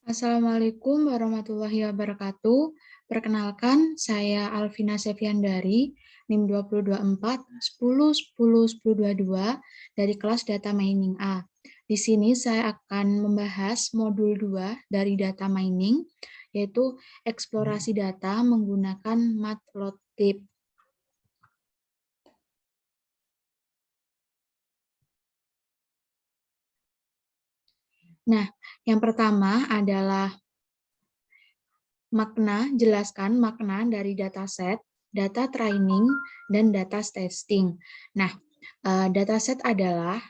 Assalamualaikum warahmatullahi wabarakatuh. Perkenalkan, saya Alvina Seviandari, NIM 2024 10 10 1022 dari kelas Data Mining A. Di sini saya akan membahas modul 2 dari Data Mining, yaitu eksplorasi data menggunakan Matplotlib. Nah, yang pertama adalah jelaskan makna dari dataset, data training, dan data testing. Nah, dataset adalah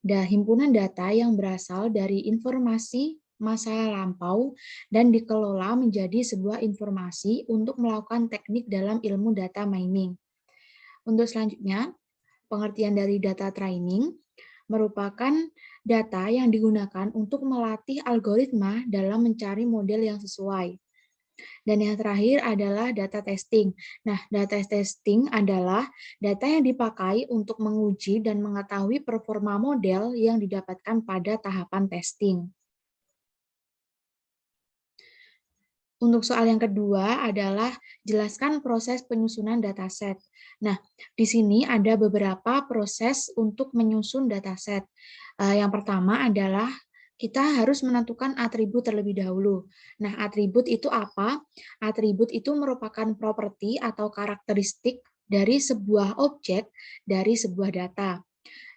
himpunan data yang berasal dari informasi masa lampau dan dikelola menjadi sebuah informasi untuk melakukan teknik dalam ilmu data mining. Untuk selanjutnya, pengertian dari data training merupakan data yang digunakan untuk melatih algoritma dalam mencari model yang sesuai. Dan yang terakhir adalah data testing. Nah, data testing adalah data yang dipakai untuk menguji dan mengetahui performa model yang didapatkan pada tahapan testing. Untuk soal yang kedua adalah jelaskan proses penyusunan dataset. Nah, di sini ada beberapa proses untuk menyusun dataset. Yang pertama adalah kita harus menentukan atribut terlebih dahulu. Nah, atribut itu apa? Atribut itu merupakan properti atau karakteristik dari sebuah objek dari sebuah data.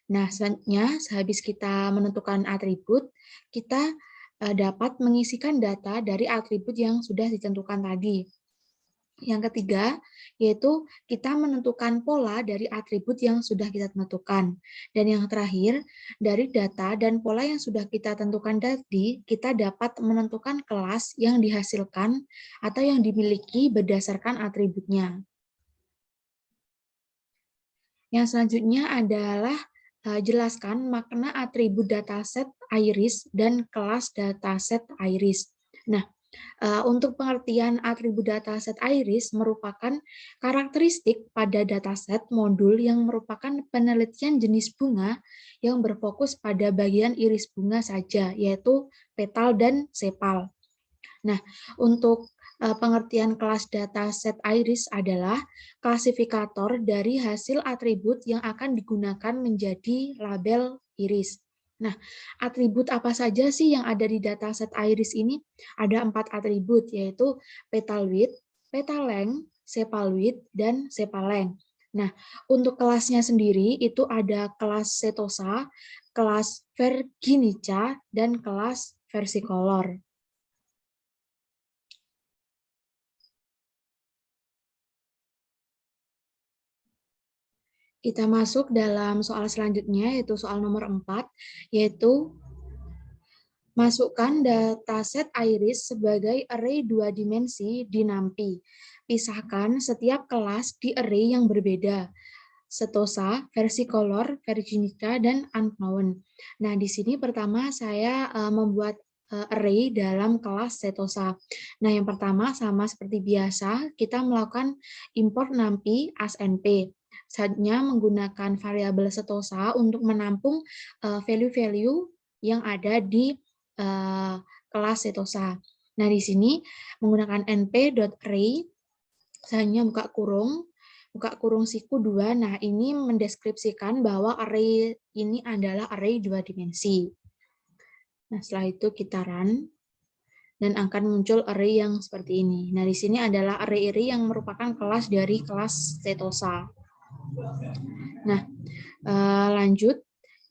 Nah, selanjutnya, sehabis kita menentukan atribut, kita dapat mengisikan data dari atribut yang sudah ditentukan tadi. Yang ketiga, yaitu kita menentukan pola dari atribut yang sudah kita tentukan. Dan yang terakhir, dari data dan pola yang sudah kita tentukan tadi, kita dapat menentukan kelas yang dihasilkan atau yang dimiliki berdasarkan atributnya. Yang selanjutnya adalah jelaskan makna atribut dataset iris dan kelas dataset iris. Nah, untuk pengertian atribut dataset iris merupakan karakteristik pada dataset modul yang merupakan penelitian jenis bunga yang berfokus pada bagian iris bunga saja, yaitu petal dan sepal. Nah, untuk pengertian kelas dataset iris adalah klasifikator dari hasil atribut yang akan digunakan menjadi label iris. Nah, atribut apa saja sih yang ada di dataset iris ini? Ada 4 atribut, yaitu petal width, petal length, sepal width, dan sepal length. Nah, untuk kelasnya sendiri itu ada kelas setosa, kelas Virginica, dan kelas versicolor. Kita masuk dalam soal selanjutnya, yaitu soal nomor 4, yaitu masukkan dataset iris sebagai array 2 dimensi di NumPy. Pisahkan setiap kelas di array yang berbeda, setosa, versicolor, virginica, dan unknown. Nah, di sini pertama saya membuat array dalam kelas setosa. Nah, yang pertama sama seperti biasa, kita melakukan import NumPy as np. Selanjutnya menggunakan variabel setosa untuk menampung value-value yang ada di kelas setosa. Nah, di sini menggunakan np.array, selanjutnya buka kurung siku 2. Nah, ini mendeskripsikan bahwa array ini adalah array 2 dimensi. Nah, setelah itu kita run dan akan muncul array yang seperti ini. Nah, di sini adalah array-array yang merupakan kelas dari kelas setosa. Nah, lanjut.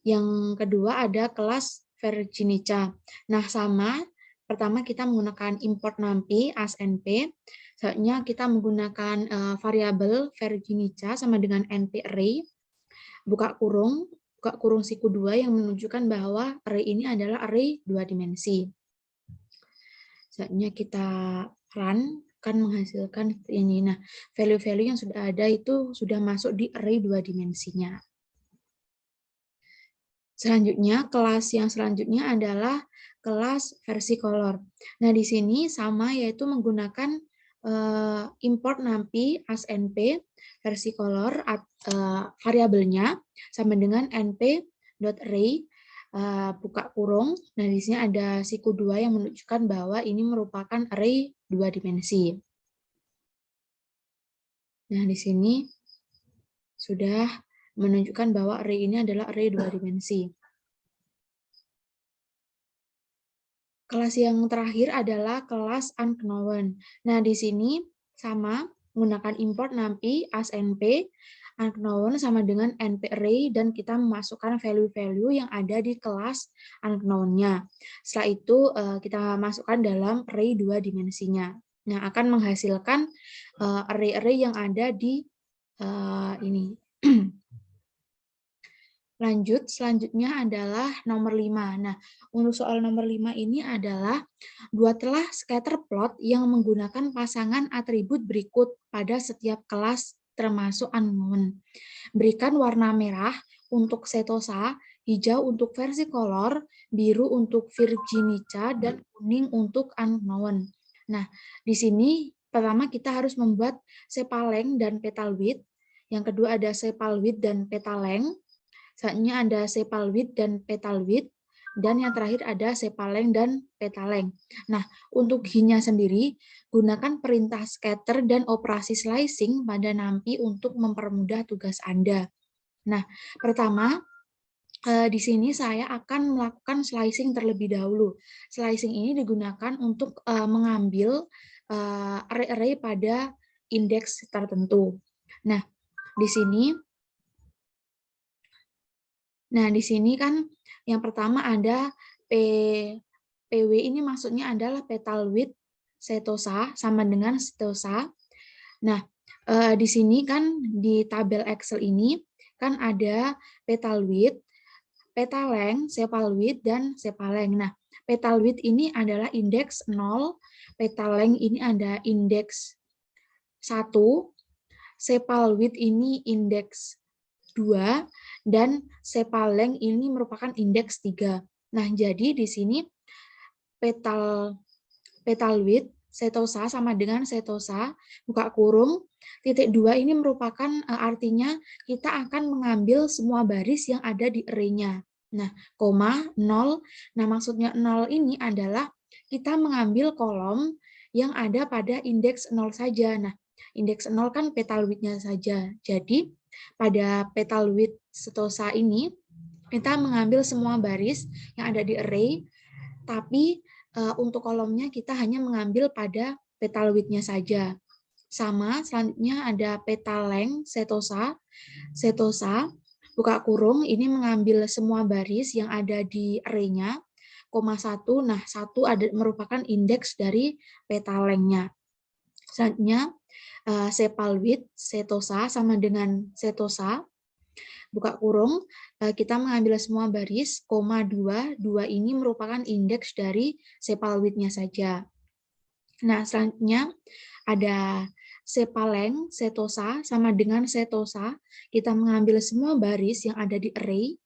Yang kedua ada kelas Virginica. Nah, sama. Pertama kita menggunakan import NumPy as np. Selanjutnya kita menggunakan variabel Virginica sama dengan np array. Buka kurung siku 2 yang menunjukkan bahwa array ini adalah array 2 dimensi. Selanjutnya kita run, akan menghasilkan ini. Nah, value-value yang sudah ada itu sudah masuk di array 2 dimensinya. Selanjutnya, kelas yang selanjutnya adalah kelas versicolor. Nah, di sini sama, yaitu menggunakan import NumPy as np, versicolor variabelnya sama dengan np.array. buka kurung. Nah, di sini ada siku 2 yang menunjukkan bahwa ini merupakan array 2 dimensi. Nah, di sini sudah menunjukkan bahwa array ini adalah array 2 dimensi. Kelas yang terakhir adalah kelas unknown. Nah, di sini sama menggunakan import numpy as np, unknown sama dengan np array, dan kita memasukkan value-value yang ada di kelas unknown-nya. Setelah itu kita masukkan dalam array 2 dimensinya. Nah, akan menghasilkan array-array yang ada di ini. Lanjut, selanjutnya adalah nomor 5. Nah, untuk soal nomor 5 ini adalah buatlah scatter plot yang menggunakan pasangan atribut berikut pada setiap kelas termasuk unknown. Berikan warna merah untuk setosa, hijau untuk versicolor, biru untuk virginica, dan kuning untuk unknown. Nah, di sini pertama kita harus membuat sepaleng dan petal width. Yang kedua ada sepal width dan petal length. Selanjutnya ada sepal width dan petal width, dan yang terakhir ada sepaleng dan petaleng. Nah, untuk hina sendiri, gunakan perintah scatter dan operasi slicing pada numpy untuk mempermudah tugas Anda. Nah, pertama, di sini saya akan melakukan slicing terlebih dahulu. Slicing ini digunakan untuk mengambil array-array pada indeks tertentu. Nah, di sini kan yang pertama ada PW ini maksudnya adalah petal width setosa sama dengan setosa. Nah, di sini kan di tabel Excel ini kan ada petal width, petal length, sepal width, dan sepaleng. Nah, petal width ini adalah indeks 0, petal length ini ada indeks 1, sepal width ini indeks 2, dan sepaleng ini merupakan indeks 3. Nah, jadi di sini petal width setosa sama dengan setosa, buka kurung, titik 2 ini merupakan artinya kita akan mengambil semua baris yang ada di array-nya. Nah, koma, 0. Nah, maksudnya 0 ini adalah kita mengambil kolom yang ada pada indeks 0 saja. Nah, indeks 0 kan petal width-nya saja. Jadi, pada petal width setosa ini, kita mengambil semua baris yang ada di array, tapi untuk kolomnya kita hanya mengambil pada petal width-nya saja. Sama, selanjutnya ada petal length setosa. Setosa, buka kurung, ini mengambil semua baris yang ada di array-nya, koma 1. Nah, 1 merupakan indeks dari petal length-nya. Selanjutnya, sepal width setosa sama dengan setosa, buka kurung, kita mengambil semua baris, koma 2, 2 ini merupakan indeks dari sepal width-nya saja. Nah, selanjutnya ada sepaleng, setosa, sama dengan setosa, kita mengambil semua baris yang ada di array,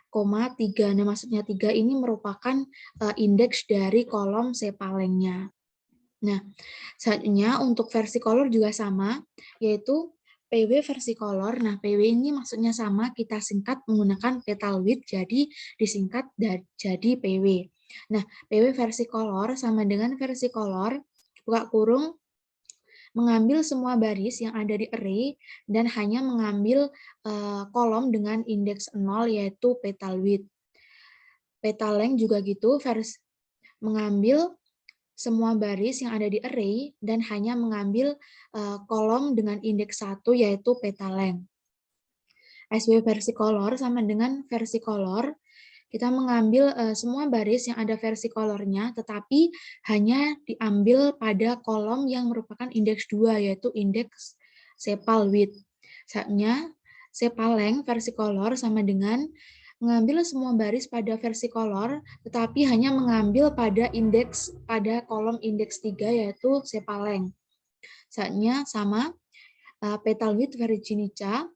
koma 3. Nah, maksudnya 3 ini merupakan indeks dari kolom sepalengnya. Nah, selanjutnya untuk versi color juga sama, yaitu PW versi color. Nah, PW ini maksudnya sama, kita singkat menggunakan petal width, jadi disingkat jadi PW. Nah, PW versi color sama dengan versi color, buka kurung, mengambil semua baris yang ada di array, dan hanya mengambil kolom dengan indeks 0, yaitu petal width. Petal length juga gitu, mengambil semua baris yang ada di array dan hanya mengambil kolom dengan indeks 1, yaitu petal length. SW versi color sama dengan versi color, kita mengambil semua baris yang ada versi colornya, tetapi hanya diambil pada kolom yang merupakan indeks 2, yaitu indeks sepal width. Saatnya sepal length versi color sama dengan mengambil semua baris pada versi color, tetapi hanya mengambil pada kolom indeks 3, yaitu sepal length. Saatnya sama, petal width virginica,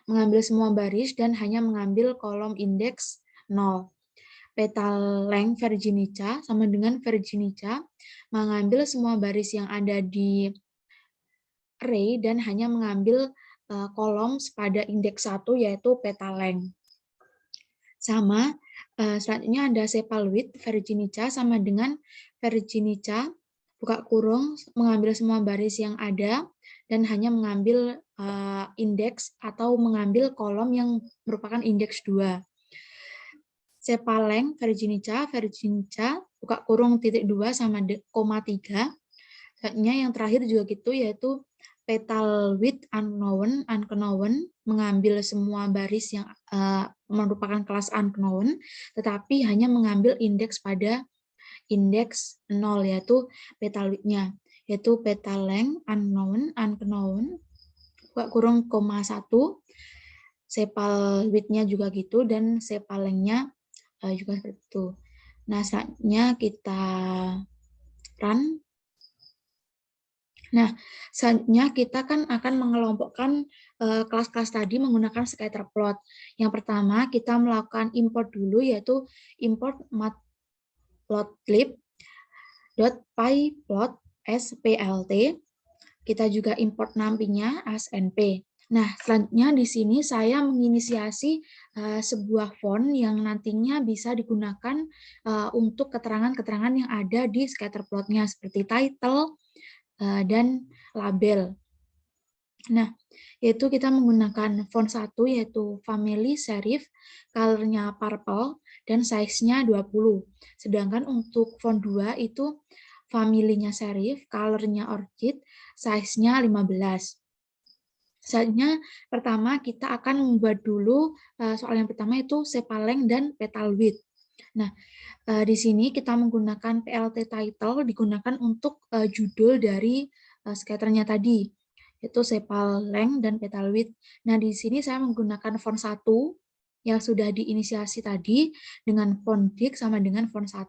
mengambil semua baris dan hanya mengambil kolom indeks 0. Petal length virginica sama dengan virginica, mengambil semua baris yang ada di array dan hanya mengambil kolom pada indeks 1, yaitu petal length. Sama, selanjutnya ada sepal width Virginica sama dengan Virginica, buka kurung, mengambil semua baris yang ada, dan hanya mengambil indeks atau mengambil kolom yang merupakan indeks 2. Sepaleng Virginica, buka kurung titik 2 sama koma 3. Selanjutnya yang terakhir juga gitu, yaitu petal width unknown, mengambil semua baris yang merupakan kelas unknown, tetapi hanya mengambil indeks pada indeks 0, yaitu petal width-nya, yaitu petal length unknown, buka kurung koma 1, sepal width-nya juga gitu, dan sepal length-nya juga seperti itu. Nah, selanjutnya kita run. Nah, selanjutnya kita kan akan mengelompokkan kelas-kelas tadi menggunakan scatterplot. Yang pertama, kita melakukan import dulu, yaitu import matplotlib.pyplot as plt. Kita juga import nampinya as np. Nah, selanjutnya di sini saya menginisiasi sebuah font yang nantinya bisa digunakan untuk keterangan-keterangan yang ada di scatterplot-nya, seperti title dan label. Nah, yaitu kita menggunakan font 1, yaitu family serif, color-nya purple, dan size-nya 20. Sedangkan untuk font 2 itu family-nya serif, color-nya orchid, size-nya 15. Selanjutnya, pertama kita akan membuat dulu soal yang pertama itu sepaleng dan petal width. Nah, di sini kita menggunakan PLT title digunakan untuk judul dari scatternya tadi, yaitu sepal length dan petal width. Nah, di sini saya menggunakan font 1 yang sudah diinisiasi tadi dengan font big sama dengan font 1.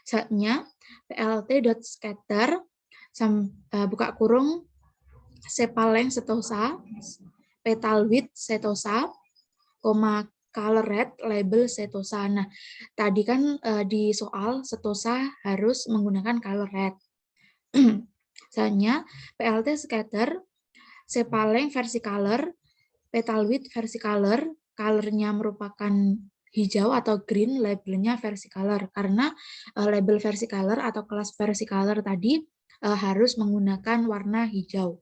Saatnya plt.scatter buka kurung sepal length setosa, petal width setosa, koma color red label setosa. Nah, tadi kan di soal setosa harus menggunakan color red. Misalnya PLT scatter, sepaleng versi color, petal width versi color, colornya merupakan hijau atau green, labelnya versi color. Karena label versi color atau kelas versi color tadi harus menggunakan warna hijau.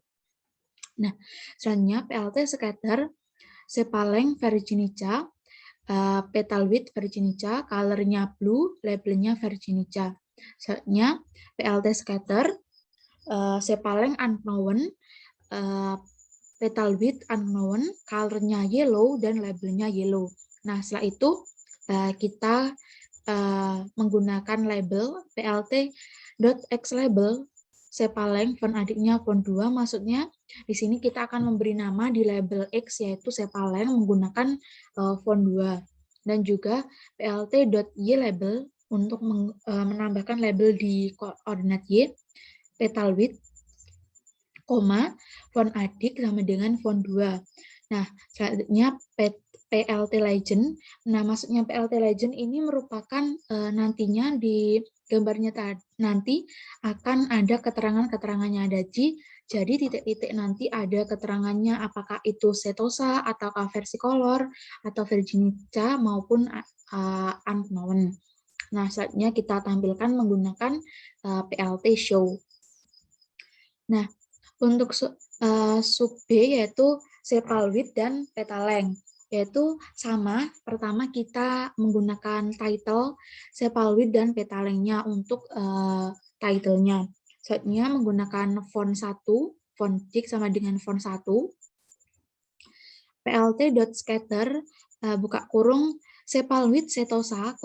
Nah, selanjutnya PLT scatter, sepaleng Virginica, petal width Virginica, colornya blue, labelnya Virginica. Selanjutnya PLT scatter, sepaleng unknown, petal width unknown, colornya yellow, dan labelnya yellow. Nah, setelah itu kita menggunakan label plt.xlabel, sepaleng font adiknya font 2, maksudnya di sini kita akan memberi nama di label X, yaitu sepaleng menggunakan font 2. Dan juga plt.ylabel untuk menambahkan label di koordinat Y, petal width, font adik sama dengan font 2. Nah, selanjutnya PLT legend. Nah, maksudnya PLT legend ini merupakan nantinya di gambarnya nanti akan ada keterangannya ada jadi titik-titik nanti ada keterangannya apakah itu setosa ataukah versi color atau Virginica maupun unknown. Nah, selanjutnya kita tampilkan menggunakan PLT show. Nah, untuk sub B yaitu sepal width dan petal length, yaitu sama, pertama kita menggunakan title, sepal width dan petal length-nya untuk title-nya. Selanjutnya menggunakan font 1, font big sama dengan font 1, plt.scatter, buka kurung, sepal width setosa,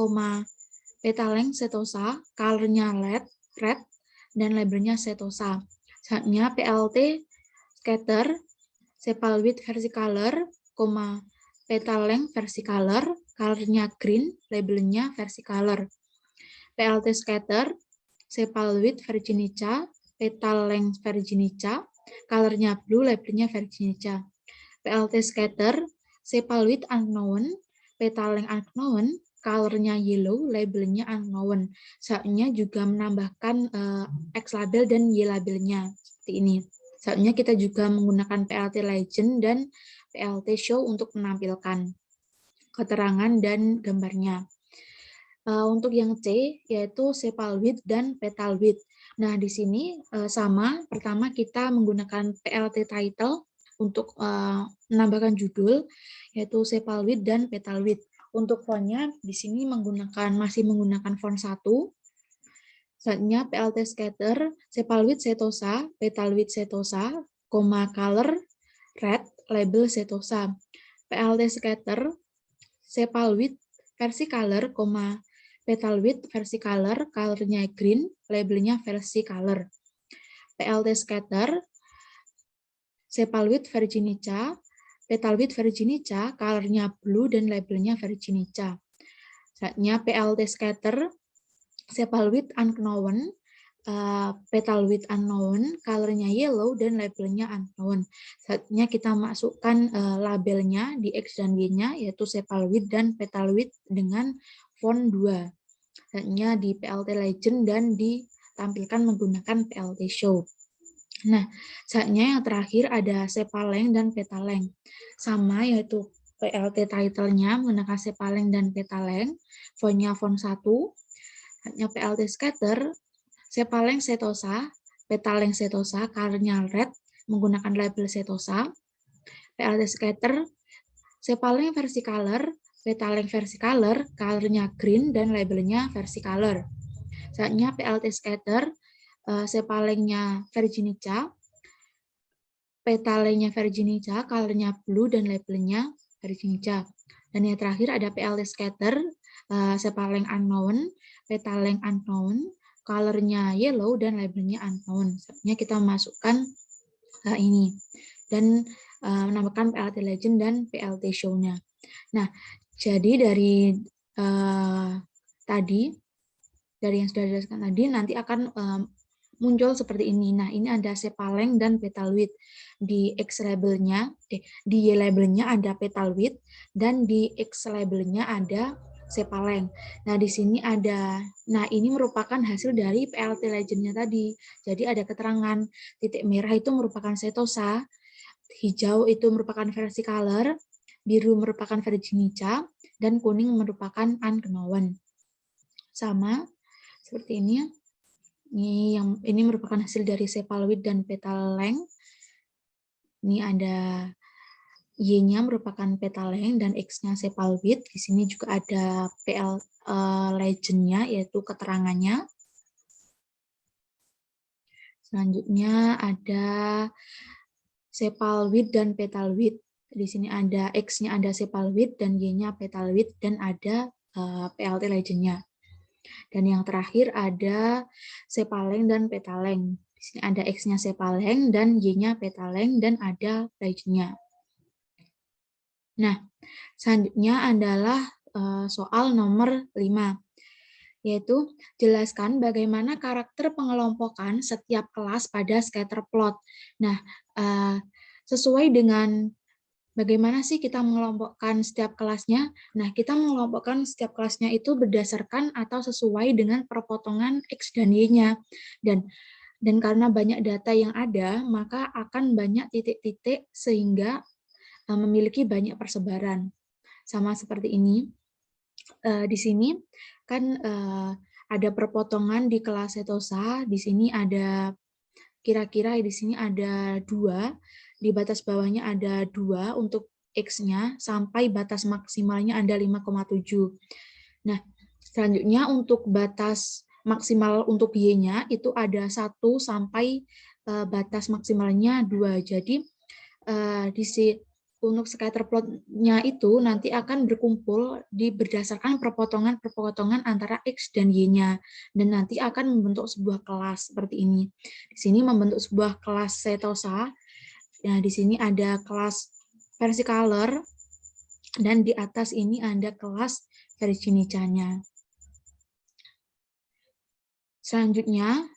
petal length setosa, color-nya red, dan labelnya setosa. Selanjutnya PLT scatter, sepal width versi color, petal length versi color, colornya green, labelnya versi color. PLT scatter, sepal width Virginica, petal length Virginica, colornya blue, labelnya Virginica. PLT scatter, sepal width unknown, petal length unknown, colornya yellow, labelnya unknown. Selanjutnya juga menambahkan X label dan Y labelnya seperti ini. Selanjutnya kita juga menggunakan PLT legend dan PLT show untuk menampilkan. keterangan dan gambarnya. Untuk yang C, yaitu sepal width dan petal width. Nah, di sini sama, pertama kita menggunakan PLT title untuk menambahkan judul, yaitu sepal width dan petal width. Untuk fontnya, di sini masih menggunakan font 1. Selanjutnya PLT scatter, sepal width setosa, petal width setosa, color red, label setosa. PLT scatter, sepal width versi color, petal width versi color, colornya green, labelnya versi color. PLT scatter, sepal width Virginica, petal width Virginica, colornya blue dan labelnya Virginica. Selanjutnya PLT scatter, sepal width unknown, petal width unknown, colornya yellow dan labelnya unknown. Selanjutnya kita masukkan labelnya di X dan Y-nya, yaitu sepal width dan petal width dengan font 2. Selanjutnya di PLT Legend dan ditampilkan menggunakan PLT Show. Nah, selanjutnya yang terakhir ada sepaleng dan petaleng. Sama, yaitu PLT title-nya menggunakan sepaleng dan petaleng, fontnya font 1. Selanjutnya PLT scatter, sepaleng setosa, petaleng setosa, colornya red, menggunakan label setosa. PLT scatter, sepaleng versi color, petaleng versi color, colornya green dan labelnya versi color. Selanjutnya PLT scatter, sepalengnya Virginica, petalengnya Virginica, colornya blue dan labelnya Virginica. Dan yang terakhir ada PLT scatter, sepaleng unknown, petaleng unknown, colornya yellow dan labelnya unknown. Selanjutnya kita masukkan ini dan menambahkan PLT Legend dan PLT Show-nya. Nah, jadi dari yang sudah dijelaskan tadi, nanti akan muncul seperti ini. Nah, ini ada sepaleng dan petal width. Di X labelnya, di Y labelnya ada petal width, dan di X labelnya ada sepaleng. Nah, di sini ada, nah ini merupakan hasil dari PLT Legend-nya tadi. Jadi ada keterangan, titik merah itu merupakan setosa, hijau itu merupakan versi color, biru merupakan Virginica, dan kuning merupakan unknown. Sama seperti ini. Ini merupakan hasil dari sepal width dan petal length. Ini ada Y-nya merupakan petal length dan X-nya sepal width. Di sini juga ada PL legend-nya, yaitu keterangannya. Selanjutnya ada sepal width dan petal width. Di sini ada X-nya ada sepal width dan Y-nya petal width dan ada PLT legend-nya. Dan yang terakhir ada sepaleng dan petaleng. Di sini ada X-nya sepaleng dan Y-nya petaleng dan ada legend-nya. Nah, selanjutnya adalah soal nomor 5, yaitu jelaskan bagaimana karakter pengelompokan setiap kelas pada scatter plot. Nah, sesuai dengan bagaimana sih kita mengelompokkan setiap kelasnya? Nah, kita mengelompokkan setiap kelasnya itu berdasarkan atau sesuai dengan perpotongan X dan Y-nya. Dan karena banyak data yang ada, maka akan banyak titik-titik sehingga memiliki banyak persebaran. Sama seperti ini. Di sini kan ada perpotongan di kelas setosa, di sini ada kira-kira di sini ada 2, di batas bawahnya ada 2 untuk X-nya, sampai batas maksimalnya ada 5,7. Nah, selanjutnya untuk batas maksimal untuk Y-nya itu ada 1 sampai batas maksimalnya 2. Jadi untuk scatter plot-nya itu nanti akan berkumpul berdasarkan perpotongan antara X dan Y-nya, dan nanti akan membentuk sebuah kelas seperti ini. Di sini membentuk sebuah kelas setosa. Nah, di sini ada kelas versi color, dan di atas ini ada kelas Virginica-nya. Selanjutnya,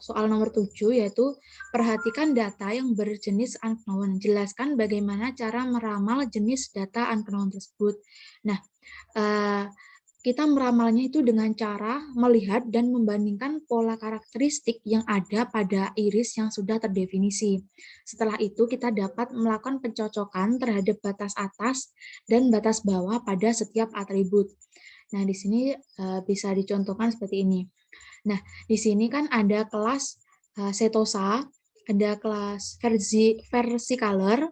soal nomor 7, yaitu perhatikan data yang berjenis unknown. Jelaskan bagaimana cara meramal jenis data unknown tersebut. Nah, kita meramalnya itu dengan cara melihat dan membandingkan pola karakteristik yang ada pada iris yang sudah terdefinisi. Setelah itu kita dapat melakukan pencocokan terhadap batas atas dan batas bawah pada setiap atribut. Nah, di sini bisa dicontohkan seperti ini. Nah, di sini kan ada kelas setosa, ada kelas versicolor,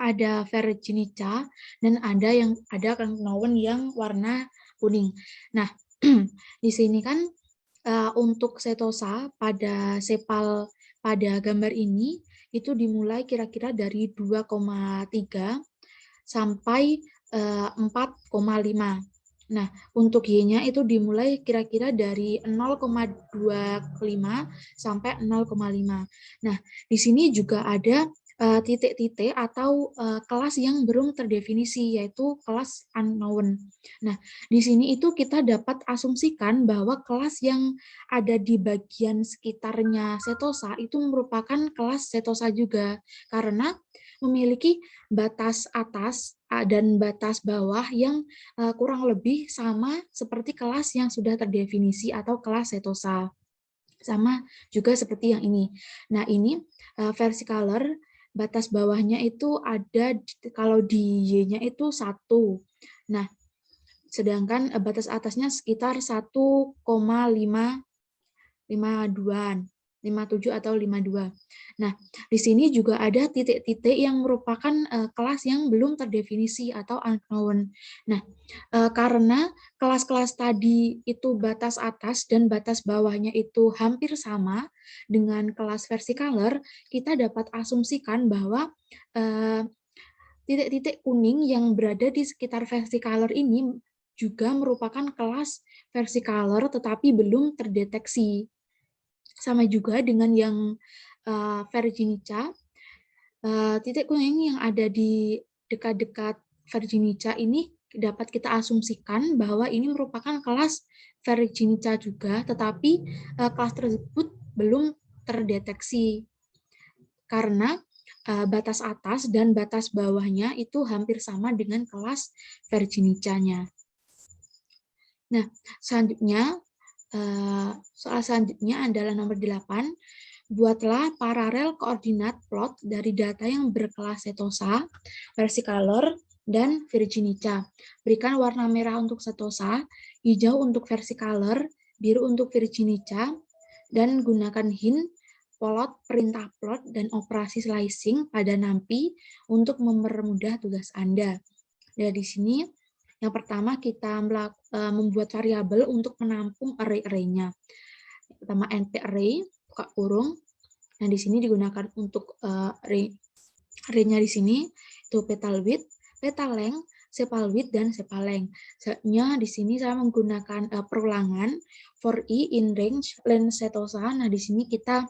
ada Virginica, dan ada known yang warna kuning. Nah, di sini kan untuk setosa pada sepal pada gambar ini itu dimulai kira-kira dari 2,3 sampai 4,5. Nah, untuk Y-nya itu dimulai kira-kira dari 0,25 sampai 0,5. Nah, di sini juga ada titik-titik atau kelas yang belum terdefinisi, yaitu kelas unknown. Nah, di sini itu kita dapat asumsikan bahwa kelas yang ada di bagian sekitarnya setosa itu merupakan kelas setosa juga, karena memiliki batas atas dan batas bawah yang kurang lebih sama seperti kelas yang sudah terdefinisi atau kelas setosa. Sama juga seperti yang ini. Nah, ini versi color, batas bawahnya itu ada, kalau di Y-nya itu 1. Nah, sedangkan batas atasnya sekitar 1,52-an. 57 atau 52. Nah, di sini juga ada titik-titik yang merupakan kelas yang belum terdefinisi atau unknown. Nah, karena kelas-kelas tadi itu batas atas dan batas bawahnya itu hampir sama dengan kelas versicolor, kita dapat asumsikan bahwa titik-titik kuning yang berada di sekitar versicolor ini juga merupakan kelas versicolor tetapi belum terdeteksi. Sama juga dengan yang Virginica, titik kuning yang ada di dekat-dekat Virginica ini dapat kita asumsikan bahwa ini merupakan kelas Virginica juga, tetapi kelas tersebut belum terdeteksi karena batas atas dan batas bawahnya itu hampir sama dengan kelas Virginica-nya. Nah, selanjutnya soal selanjutnya adalah nomor 8. Buatlah paralel koordinat plot dari data yang berkelas setosa, versicolor, dan Virginica. Berikan warna merah untuk setosa, hijau untuk versicolor, biru untuk Virginica, dan gunakan hint, polot, perintah plot, dan operasi slicing pada NumPy untuk mempermudah tugas Anda. Dari sini, yang pertama kita membuat variabel untuk menampung array-array-nya. Pertama np-array, buka kurung. Nah, di sini digunakan untuk array-nya di sini itu petal width, petal length, sepal width, dan sepal length. Sebenarnya di sini saya menggunakan perulangan for i in range length setosa. Nah, di sini kita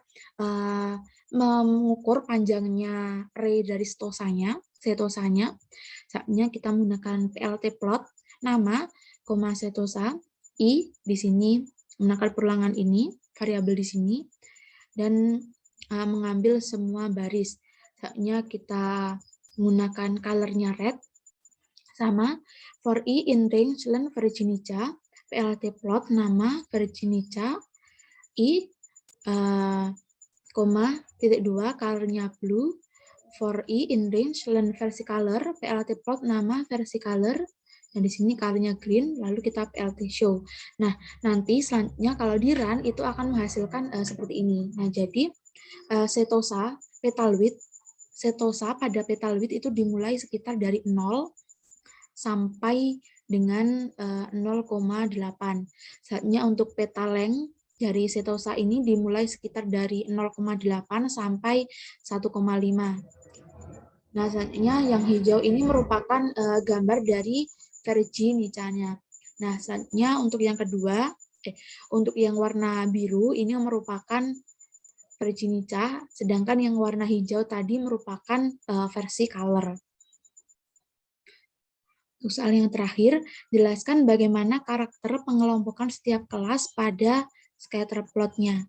mengukur panjangnya array dari setosanya. Saatnya kita menggunakan plt plot, nama, setosa, i di sini menggunakan perulangan ini, variabel di sini, dan mengambil semua baris. Saatnya kita menggunakan colornya red, sama for i in range length Virginica, plt plot, nama Virginica, i, titik 2, colornya blue, for i in range length versicolor, plt plot, nama versicolor, nah di sini colornya green, lalu kita plt show. Nah, nanti selanjutnya kalau di run itu akan menghasilkan seperti ini. Nah, jadi setosa petal width, setosa pada petal width itu dimulai sekitar dari 0 sampai dengan 0,8. Saatnya untuk petal length dari setosa ini dimulai sekitar dari 0,8 sampai 1,5. Nah, selanjutnya yang hijau ini merupakan gambar dari Virginica-nya. Nah, selanjutnya untuk yang kedua, untuk yang warna biru ini merupakan Virginica, sedangkan yang warna hijau tadi merupakan versi color. Untuk soal yang terakhir, jelaskan bagaimana karakter pengelompokan setiap kelas pada scatter plot-nya.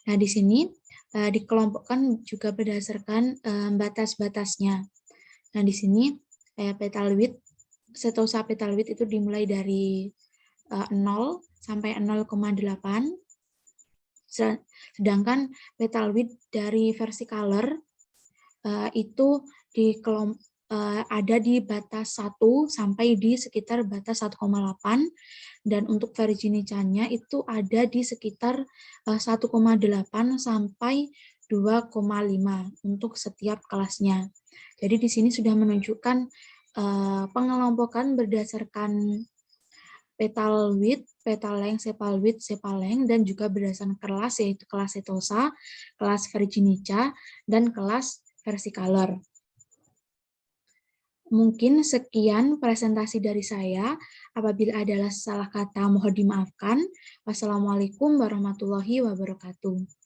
Nah, di sini dikelompokkan juga berdasarkan batas-batasnya. Nah, di sini petal width, setosa petal width itu dimulai dari 0 sampai 0,8. Sedangkan petal width dari versi color itu ada di batas 1 sampai di sekitar batas 1,8, dan untuk Virginia-nya itu ada di sekitar 1,8 sampai 2,5 untuk setiap kelasnya. Jadi di sini sudah menunjukkan pengelompokan berdasarkan petal width, petal length, sepal width, sepal length, dan juga berdasarkan kelas, yaitu kelas Setosa, kelas Virginia, dan kelas versicolor. Mungkin sekian presentasi dari saya. Apabila ada salah kata mohon dimaafkan. Wassalamualaikum warahmatullahi wabarakatuh.